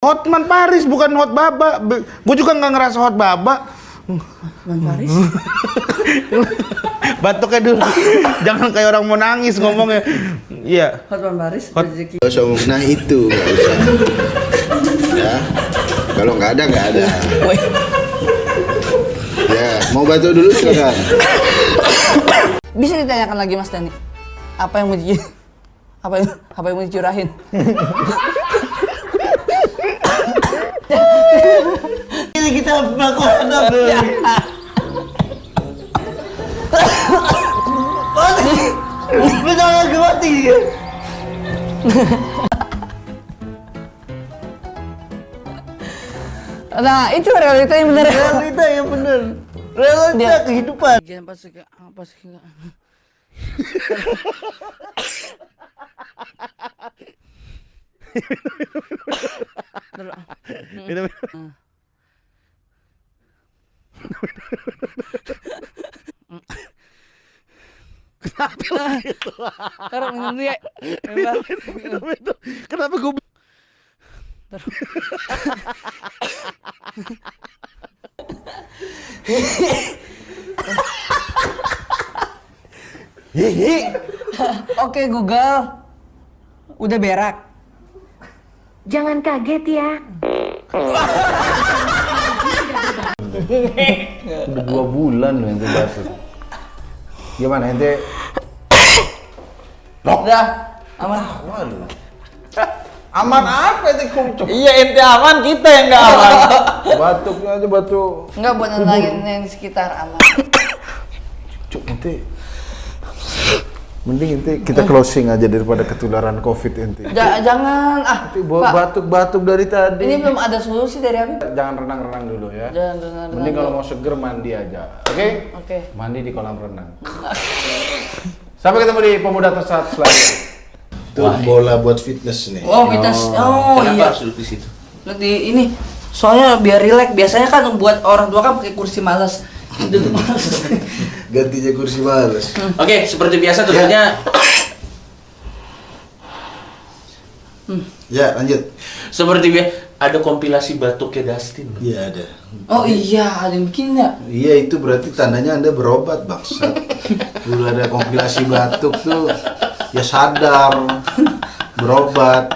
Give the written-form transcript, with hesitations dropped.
Hotman Paris bukan Hot Baba. Gue juga nggak ngerasa Hot Baba. Hotman Paris. Batuknya dulu. Jangan kayak orang mau nangis ngomongnya. Iya. Hotman Paris. Rezeki. Gak usah ngomong nah itu, gak usah. Ya, kalau nggak ada. Ya, mau batuk dulu silakan. Bisa ditanyakan lagi Mas Dani. Apa yang mau dicurahin? Ini kita melakukan apa? Betul lagi mati. Nah, itu realita yang benar. Realita yang benar. Realita kehidupan. Apa sih? Kenapa gitu? Taruh minum dulu ya. Kenapa gue? Oke Google, udah berak. Jangan kaget ya. Udah 2 bulan loh ente batuk. Gimana ente? Udah, aman. Aman apa ente kucuk? Iya ente aman, kita yang nggak aman. Batuknya aja batuk. Enggak buat nenangin yang di sekitar aman. Cuk ente. Mending ente kita closing aja daripada ketularan Covid ente. Jangan Ente Pak. batuk-batuk dari tadi. Ini belum ada solusi dari Habib. Jangan renang-renang dulu ya. Jangan renang. Mending kalau mau seger mandi aja. Oke? Oke. Mandi di kolam renang. Sampai ketemu di Pemuda Tersat selanjutnya. Itu bola buat fitness nih. Oh, mitas. Oh Kenapa iya. harus duduk di situ? Lihat di ini. Soalnya biar rileks. Biasanya kan buat orang tua kan pakai kursi malas. Duduk malas. Gantinya kursi males. Oke, seperti biasa tentunya. Ya, lanjut. Seperti biasa ada kompilasi batuknya Dustin. Iya ada. Oh iya, ada yang bikin nggak? Iya itu berarti tandanya Anda berobat bangsat. Dulu ada kompilasi batuk tuh, ya sadar berobat.